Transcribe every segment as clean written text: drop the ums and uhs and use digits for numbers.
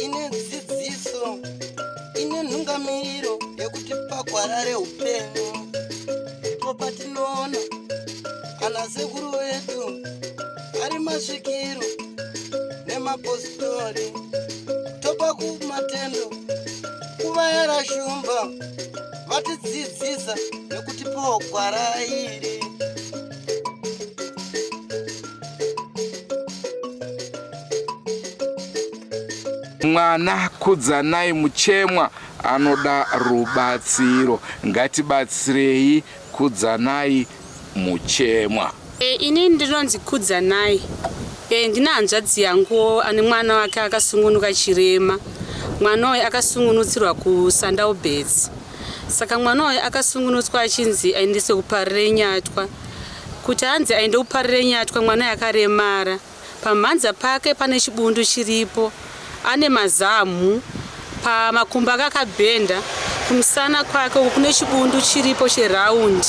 ine dzidziso ine nhungamiriro yekuti pagwarare upenyu ndipo patinoona ana sekuru vedu ari masvikiro nemapositori topa kumatendo kuvayara shumba vatidzidzisa nekutipawo gwara iri. Mwana kudzanai muchemwa anoda rubatsiro. Ngatibatsirei kudzanai muchemwa. Ini ndinonzi Kudzanai. Ndina hanzvadzi yangu ane mwana wake akasungunuka chirema. Mwana uyu akasungunutsirwa kuSandau Beds. Saka mwana uyu akasungunutswa achinzi aendese kuParire Nyatwa. Kuti hanzi aende kuParire Nyatwa mwana yakaremara. Pamhanza pake pane chibundu chiripo. Ane mazamu pamakumbo akabhenda, kumusana kwake kune chibundu chiripo cheraundi.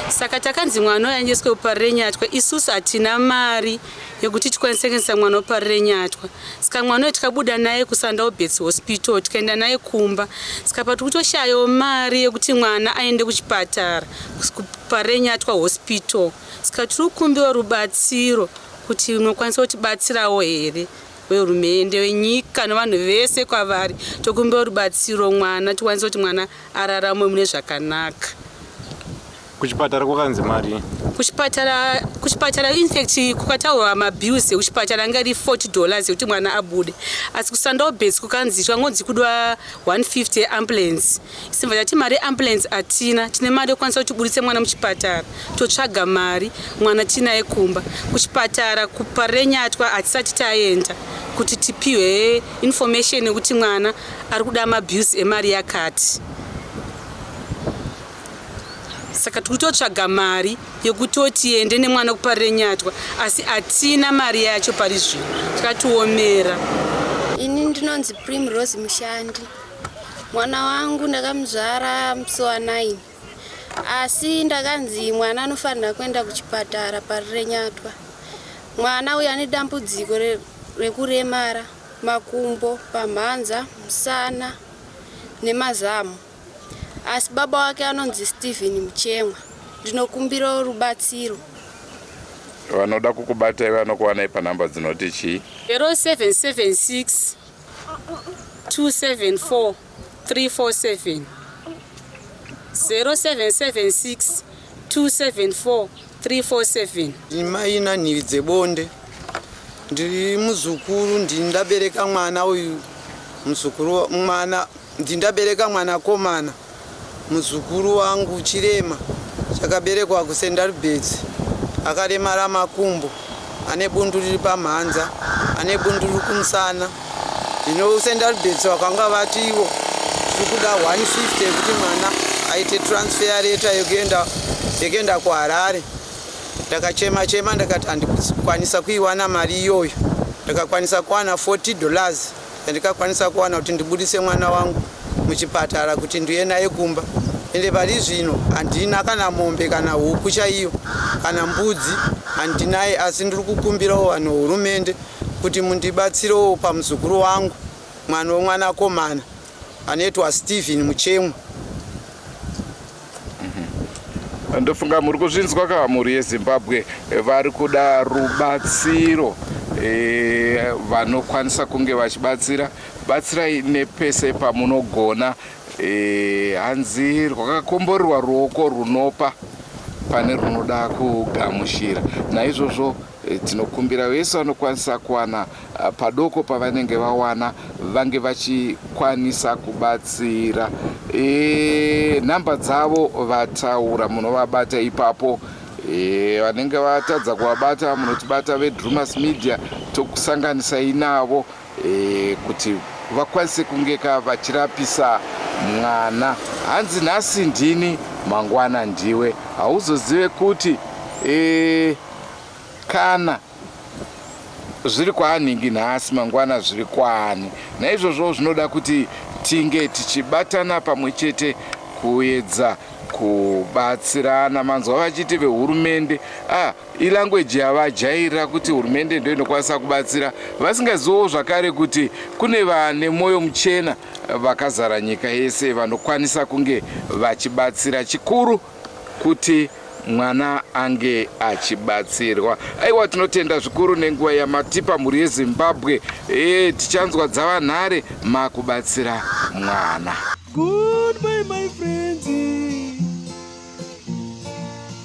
Saka takanzi mwana aendeswe kuParire Nyatwa. Isusu hatina mari yekuti tikwanise kuendesa mwana kuParire Nyatwa. Saka mwana tikabuda naye kuSandau Beds Hospital tikaenda naye kumba. Saka patikutoshayawo mari yekuti mwana aende kuchipatara kuParire Nyatwa Hospital. Saka tiri kukumbira rubatsiro kuti munokwanisa kutibatsirawo here vehurumende venyika nevanhu vese kwavari. Tokumbira rubatsiro mwana tikwanise kuti mwana ararame mune zvakanaka. Kuchipatara kwakanzi mari? Kuchipatara in fact kukataurwa mabills ekuchipatara anga ari $40 yekuti mwana abude. Asi kuSandau Beds kukanzi twangonzi kudwa 150 ambulance. Simva tati mari ambulance atina, tine mari yokwanisa kuti budise mwana muchipatara. Totsvaga mari mwana tinaye kumba. Kuchipatara kuParire Nyatwa hatisati taenda kuti tipiwe information yekuti mwana ari kuda mabills emari yakati. Saka tikutotsvaga mari yekuti tiende nemwana kuParire Nyatwa, asi hatina mari yacho pari zvino, tikatiomera. Ini ndinonzi Primrose Mushandi. Mwana wangu ndakamuzvara musi wa9, asi ndakanzi mwana anofanira kuenda kuchipatara Parire Nyatwa. Mwana uyu ane dambudziko rekuremara makumbo, pamhanza, musana nemazamu. Asi baba wake anonzi Stephen Muchemwa. Ndinokumbira rubatsiro. Vanoda kukubatai vanokuwanai panhamba dzinoti chii? 0776 274 347. 0776 274 347. Ndimaina nhivi dzebonde. Ndiri muzukuru ndindabereka mwana uyu. Muzukuru mwana ndindabereka mwana komana. Muzukuru wangu chirema chakaberekwa kuSandau Beds. Akaremara makumbo, ane bundu riri pamhanza, ane bundu riri kumusana. Zvino Sandau Beds vakanga vatiwo tiri kuda 150 kuti mwana aite transfer letter yekuenda kuHarare. Ndakachema ndakati handikwanisa kuiwana mari iyoyo. Ndakakwanisa kuwana $40 ndikakwanisa kuwana kuti ndibudise mwana wangu muchipatara kuti ndiye naye kumba. Ende pari zvino handina kana mombe kana huku chaiyo kana mbudzi handinaye, asi ndiri kukumbirawo vanhu hurumende kuti mundibatsirewo pamuzukuru wangu mwana womwana komana anoitwa Stephen Muchemwa. Ndofunga muri kuzvinzwa kamuri yeZimbabwe vari kuda rubatsiro vanokwanisa kunge vachibatsira. Batsirai nepese pamunogona. Hanzi rwakakomborerwa ruoko runopa pane runoda kugamushira. Naizvozvo tinokumbira vese vanokwanisa kuwana padoko pavanenge vawana vange vachikwanisa kubatsira. Nhamba dzavo vataura munovabata ipapo. Vanenge vatadza kuvabata munotibata veDrumas Media tokusanganisai navo kuti vakwanise kungeka vachirapisa mwana. Hanzi nhasi ndini mangwana ndiwe. Hauzozive kuti kana zviri kwaanhingi nhasi mangwana zviri kwaani. Naizvozvo zvinoda kuti tinge tichibatana pamwe chete kuedza kubatsirana. Manzwa vachiti vehurumende ilangweji yavajairira kuti hurumende ndio inokwanisa kubatsira, vasingazivo zvakare kuti kune vane mwoyo muchena vakazara nyika yese vanokwanisa kunge vachibatsira. Chikuru kuti mwana ange achibatsirwa. Aiwa, tinotenda zvikuru nenguva yamatipa mhuri yeZimbabwe tichanzwa dzavanhare makubatsira mwana. Goodbye my friends,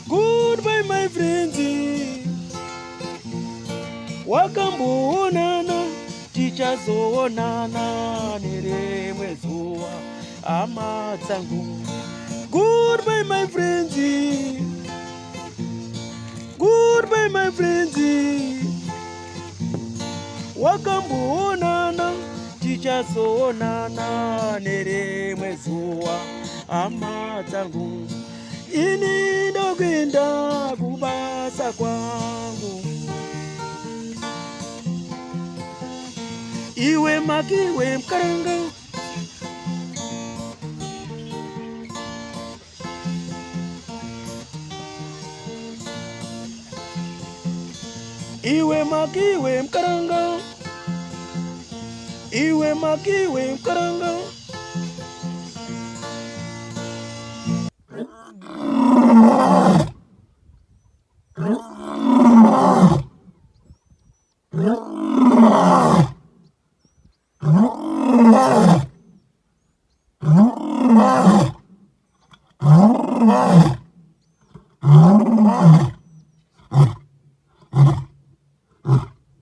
goodbye my friends, wakamboonana tichazoonana nerimwe zuva hama dzangu. Goodbye my friends, goodbye my friends, wakamboonana tichazoonana nerimwe zuva hama dzangu. Ini ndokwenda kubasa kwangu, iwe makiwe mkaranga, iwe makiwe mkaranga, iwe makiwe mkaranga.